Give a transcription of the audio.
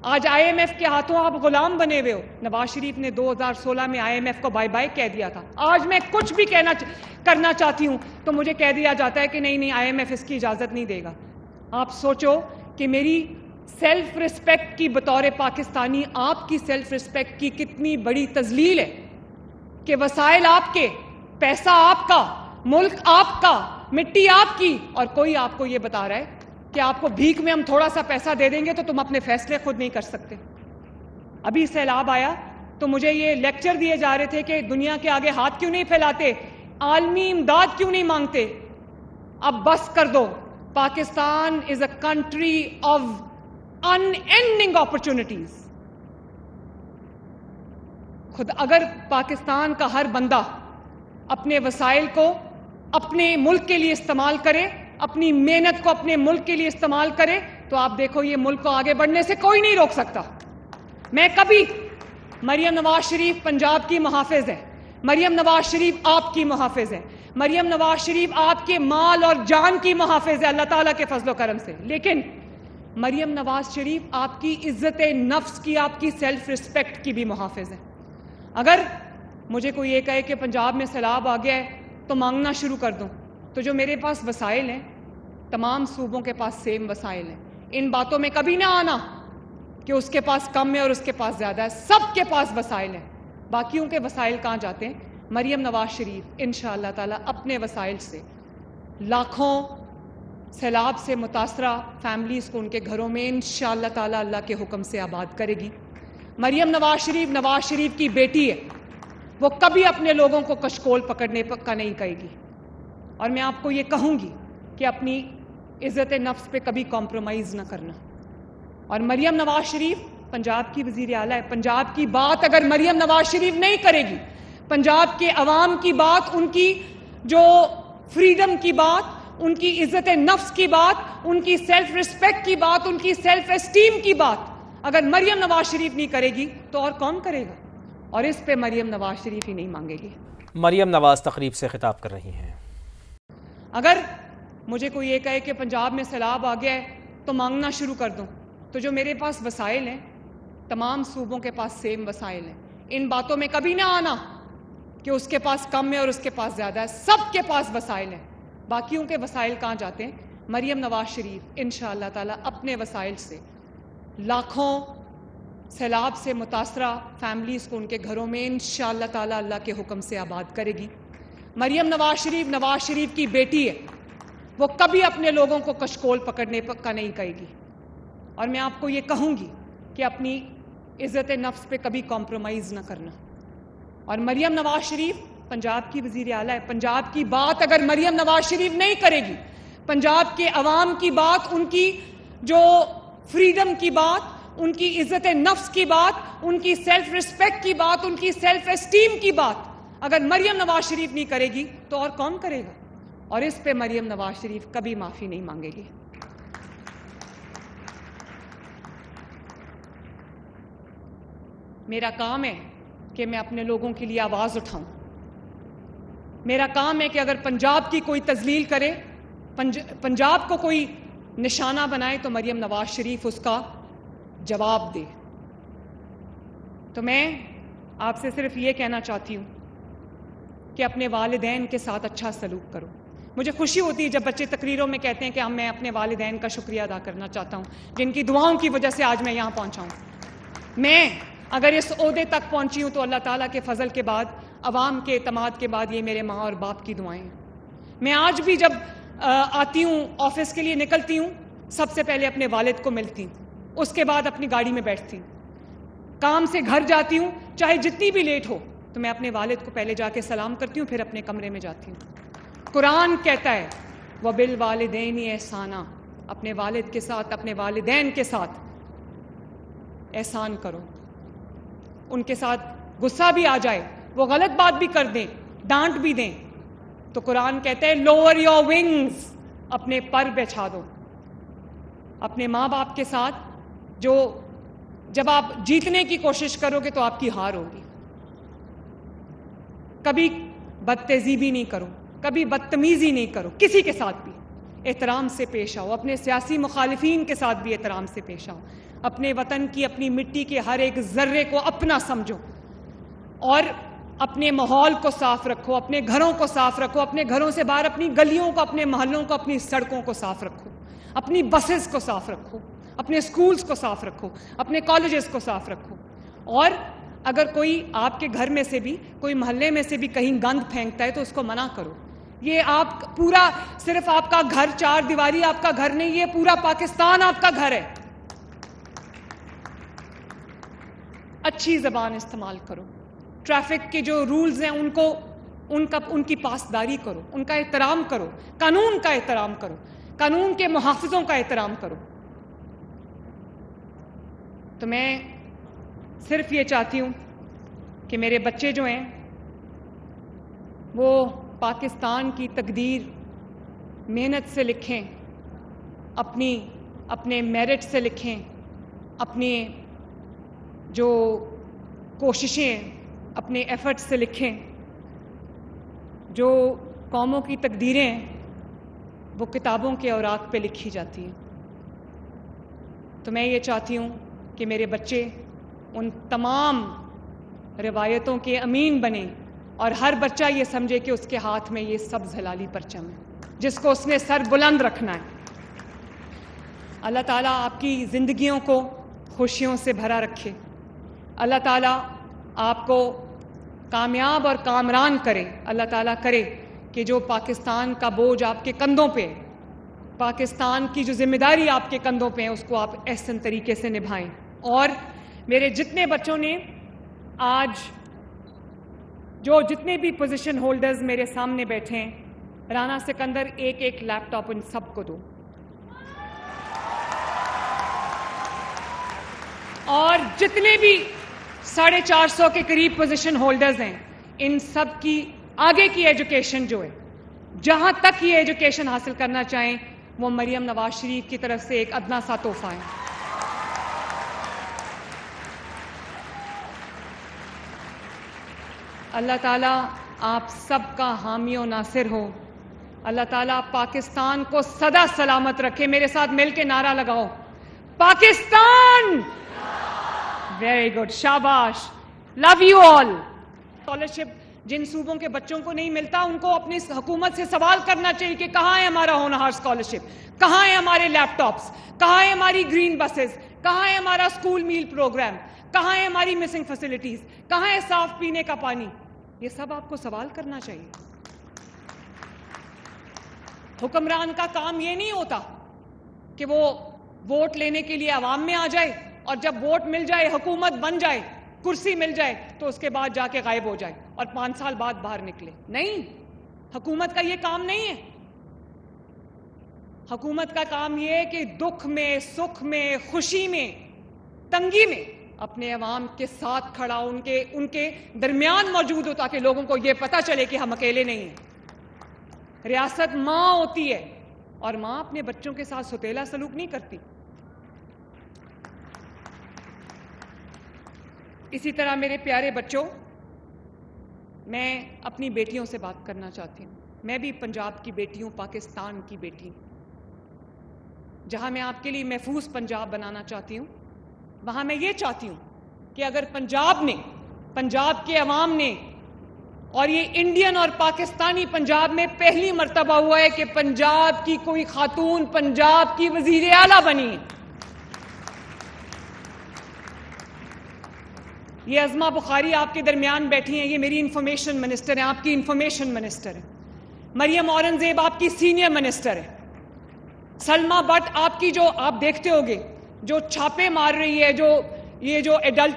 آج I am F کے ہاتھوں آپ غلام بنے ہوئے ہو. نواز شریف نے 2016 میں آئی ایم ایف کو بائی بائی کہہ دیا تھا. آج میں کچھ بھی کرنا چاہتی ہوں تو مجھے کہہ دیا جاتا ہے کہ نہیں آئی ایم ایف اس کی اجازت نہیں دے گا. آپ سوچو کہ میری سیلف رسپیکٹ کی بطور پاکستانی آپ کی سیلف رسپیکٹ کی کتنی بڑی تذلیل ہے کہ وسائل آپ کے، پیسہ آپ کا، ملک آپ کا، مٹی آپ کی، اور کوئی آپ کو یہ بتا رہا ہے کہ آپ کو بھیک میں ہم تھوڑا سا پیسہ دے دیں گے تو تم اپنے فیصلے خود نہیں کر سکتے. ابھی سیلاب آیا تو مجھے یہ لیکچر دیے جا رہے تھے کہ دنیا کے آگے ہاتھ کیوں نہیں پھیلاتے، عالمی امداد کیوں نہیں مانگتے. اب بس کر دو. Pakistan is a country of unending opportunities. خود اگر پاکستان کا ہر بندہ اپنے وسائل کو اپنے ملک کے لیے استعمال کرے، اپنی محنت کو اپنے ملک کے لیے استعمال کرے، تو آپ دیکھو یہ ملک کو آگے بڑھنے سے کوئی نہیں روک سکتا. میں کبھی مریم نواز شریف پنجاب کی محافظ ہے، مریم نواز شریف آپ کی محافظ ہے، مریم نواز شریف آپ کے مال اور جان کی محافظ ہے اللہ تعالیٰ کے فضل و کرم سے، لیکن مریم نواز شریف آپ کی عزت نفس کی، آپ کی سیلف رسپیکٹ کی بھی محافظ ہے. اگر مجھے کوئی یہ کہے کہ پنجاب میں سیلاب آ گیا ہے تو مانگنا شروع کر دوں، تو جو میرے پاس وسائل ہیں تمام صوبوں کے پاس سیم وسائل ہیں. ان باتوں میں کبھی نہ آنا کہ اس کے پاس کم ہے اور اس کے پاس زیادہ ہے. سب کے پاس وسائل ہیں. باقیوں کے وسائل کہاں جاتے ہیں؟ مریم نواز شریف انشاءاللہ تعالی اپنے وسائل سے لاکھوں سیلاب سے متاثرہ فیملیز کو ان کے گھروں میں انشاءاللہ تعالی اللہ کے حکم سے آباد کرے گی. مریم نواز شریف کی بیٹی ہے، وہ کبھی اپنے لوگوں کو کشکول پکڑنے کا نہیں کہے گی. اور میں آپ کو یہ کہوں گی کہ اپنی عزت نفس پہ کبھی کمپرومائز نہ کرنا. اور مریم نواز شریف پنجاب کی وزیر اعلیٰ ہے. پنجاب کی بات اگر مریم نواز شریف نہیں کرے گی، پنجاب کے عوام کی بات، ان کی جو فریڈم کی بات، ان کی عزت نفس کی بات، ان کی سیلف رسپیکٹ کی بات، ان کی سیلف اسٹیم کی بات اگر مریم نواز شریف نہیں کرے گی تو اور کون کرے گا؟ اور اس پہ مریم نواز شریف ہی نہیں مانگے گی. مریم نواز تقریب سے خطاب کر رہی ہیں. اگر مجھے کوئی یہ کہے کہ پنجاب میں سیلاب آ گیا ہے تو مانگنا شروع کر دوں، تو جو میرے پاس وسائل ہیں تمام صوبوں کے پاس سیم وسائل ہیں. ان باتوں میں کبھی نہ آنا کہ اس کے پاس کم ہے اور اس کے پاس زیادہ ہے. سب کے پاس وسائل ہیں. باقیوں کے وسائل کہاں جاتے ہیں؟ مریم نواز شریف انشاءاللہ تعالی اپنے وسائل سے لاکھوں سیلاب سے متاثرہ فیملیز کو ان کے گھروں میں انشاءاللہ تعالی اللہ کے حکم سے آباد کرے گی. مریم نواز شریف کی بیٹی ہے، وہ کبھی اپنے لوگوں کو کشکول پکڑنے کا نہیں کہے گی. اور میں آپ کو یہ کہوں گی کہ اپنی عزت نفس پہ کبھی کمپرومائز نہ کرنا. اور مریم نواز شریف پنجاب کی وزیر اعلیٰ ہے. پنجاب کی بات اگر مریم نواز شریف نہیں کرے گی، پنجاب کے عوام کی بات، ان کی جو فریڈم کی بات، ان کی عزت نفس کی بات، ان کی سیلف رسپیکٹ کی بات، ان کی سیلف اسٹیم کی بات اگر مریم نواز شریف نہیں کرے گی تو اور کون کرے گا؟ اور اس پہ مریم نواز شریف کبھی معافی نہیں مانگے گی. میرا کام ہے کہ میں اپنے لوگوں کے لیے آواز اٹھاؤں. میرا کام ہے کہ اگر پنجاب کی کوئی تذلیل کرے، پنجاب کو کوئی نشانہ بنائے تو مریم نواز شریف اس کا جواب دے. تو میں آپ سے صرف یہ کہنا چاہتی ہوں کہ اپنے والدین کے ساتھ اچھا سلوک کرو. مجھے خوشی ہوتی ہے جب بچے تقریروں میں کہتے ہیں کہ میں اپنے والدین کا شکریہ ادا کرنا چاہتا ہوں جن کی دعاؤں کی وجہ سے آج میں یہاں پہنچا ہوں. میں اگر اس عہدے تک پہنچی ہوں تو اللہ تعالیٰ کے فضل کے بعد، عوام کے اعتماد کے بعد، یہ میرے ماں اور باپ کی دعائیں ہیں. میں آج بھی جب آتی ہوں، آفس کے لیے نکلتی ہوں، سب سے پہلے اپنے والد کو ملتی ہوں، اس کے بعد اپنی گاڑی میں بیٹھتی ہوں. کام سے گھر جاتی ہوں، چاہے جتنی بھی لیٹ ہو تو میں اپنے والد کو پہلے جا کے سلام کرتی ہوں، پھر اپنے کمرے میں جاتی ہوں. قرآن کہتا ہے وَبِالْوَالِدَيْنِ احسانا، اپنے والد کے ساتھ، اپنے والدین کے ساتھ احسان کرو. ان کے ساتھ غصہ بھی آ جائے، وہ غلط بات بھی کر دیں، ڈانٹ بھی دیں، تو قرآن کہتا ہے لوور یور ونگز، اپنے پر بچھا دو. اپنے ماں باپ کے ساتھ جب آپ جیتنے کی کوشش کرو گے تو آپ کی ہار ہوگی. کبھی بدتہذیبی نہیں کرو، کبھی بدتمیزی نہیں کرو کسی کے ساتھ بھی. احترام سے پیش آؤ، اپنے سیاسی مخالفین کے ساتھ بھی احترام سے پیش آؤ، اپنے وطن کی، اپنی مٹی کے ہر ایک ذرے کو اپنا سمجھو، اور اپنے ماحول کو صاف رکھو، اپنے گھروں کو صاف رکھو، اپنے گھروں سے باہر اپنی گلیوں کو، اپنے محلوں کو، اپنی سڑکوں کو صاف رکھو، اپنی بسز کو صاف رکھو، اپنے سکولز کو صاف رکھو، اپنے کالجز کو صاف رکھو. اور اگر کوئی آپ کے گھر میں سے بھی، کوئی محلے میں سے بھی کہیں گند پھینکتا ہے تو اس کو منع کرو. یہ آپ پورا، صرف آپ کا گھر چار دیواری آپ کا گھر نہیں، یہ پورا پاکستان آپ کا گھر ہے. اچھی زبان استعمال کرو، ٹریفک کے جو رولز ہیں ان کی پاسداری کرو، ان کا احترام کرو، قانون کا احترام کرو، قانون کے محافظوں کا احترام کرو. تو میں صرف یہ چاہتی ہوں کہ میرے بچے جو ہیں وہ پاکستان کی تقدیر محنت سے لکھیں، اپنے میرٹ سے لکھیں، اپنی جو کوششیں، اپنے ایفرٹ سے لکھیں. جو قوموں کی تقدیریں وہ کتابوں کے اوراق پہ لکھی جاتی ہیں. تو میں یہ چاہتی ہوں کہ میرے بچے ان تمام روایتوں کے امین بنیں، اور ہر بچہ یہ سمجھے کہ اس کے ہاتھ میں یہ سبز ہلالی پرچم ہے جس کو اس نے سر بلند رکھنا ہے. اللہ تعالیٰ آپ کی زندگیوں کو خوشیوں سے بھرا رکھے. اللہ تعالیٰ آپ کو کامیاب اور کامران کرے. اللہ تعالیٰ کرے کہ جو پاکستان کا بوجھ آپ کے کندھوں پہ، پاکستان کی جو ذمہ داری آپ کے کندھوں پہ ہے، اس کو آپ احسن طریقے سے نبھائیں. اور میرے جتنے بچوں نے آج جو جتنے بھی پوزیشن ہولڈرز میرے سامنے بیٹھے ہیں، رانا سکندر ایک لیپ ٹاپ ان سب کو دو. اور جتنے بھی 450 کے قریب پوزیشن ہولڈرز ہیں، ان سب کی آگے کی ایجوکیشن جو ہے، جہاں تک یہ ایجوکیشن حاصل کرنا چاہیں، وہ مریم نواز شریف کی طرف سے ایک ادنا سا تحفہ ہے. اللہ تعالیٰ آپ سب کا حامی و ناصر ہو. اللہ تعالیٰ پاکستان کو سدا سلامت رکھے. میرے ساتھ مل کے نعرہ لگاؤ، پاکستان. ویری گڈ، شاباش. Love you all. اسکالرشپ جن صوبوں کے بچوں کو نہیں ملتا، ان کو اپنی حکومت سے سوال کرنا چاہیے کہ کہاں ہے ہمارا ہونہار اسکالرشپ، کہاں ہے ہمارے لیپ ٹاپس، کہاں ہے ہماری گرین بسز، کہاں ہے ہمارا اسکول میل پروگرام، کہاں ہے ہماری مسنگ فیسلٹیز، کہاں ہے صاف پینے کا پانی. یہ سب آپ کو سوال کرنا چاہیے. حکمران کا کام یہ نہیں ہوتا کہ وہ ووٹ لینے کے لیے عوام میں آ جائے، اور جب ووٹ مل جائے، حکومت بن جائے، کرسی مل جائے، تو اس کے بعد جا کے غائب ہو جائے اور 5 سال بعد باہر نکلے. نہیں، حکومت کا یہ کام نہیں ہے. حکومت کا کام یہ ہے کہ دکھ میں، سکھ میں، خوشی میں، تنگی میں اپنے عوام کے ساتھ کھڑا، ان کے درمیان موجود ہو، تاکہ لوگوں کو یہ پتہ چلے کہ ہم اکیلے نہیں ہیں. ریاست ماں ہوتی ہے، اور ماں اپنے بچوں کے ساتھ سوتیلا سلوک نہیں کرتی. اسی طرح میرے پیارے بچوں، میں اپنی بیٹیوں سے بات کرنا چاہتی ہوں. میں بھی پنجاب کی بیٹی ہوں، پاکستان کی بیٹی ہوں. جہاں میں آپ کے لیے محفوظ پنجاب بنانا چاہتی ہوں، وہاں میں یہ چاہتی ہوں کہ اگر پنجاب نے، پنجاب کے عوام نے، اور یہ انڈین اور پاکستانی پنجاب میں پہلی مرتبہ ہوا ہے کہ پنجاب کی کوئی خاتون پنجاب کی وزیر اعلیٰ بنی ہے. یہ عظمہ بخاری آپ کے درمیان بیٹھی ہیں، یہ میری انفارمیشن منسٹر ہیں، آپ کی انفارمیشن منسٹر ہیں. مریم اورنگزیب آپ کی سینئر منسٹر ہے. سلما بٹ آپ کی، جو آپ دیکھتے ہوگے جو چھاپے مار رہی ہے، جو یہ جو ایڈلٹ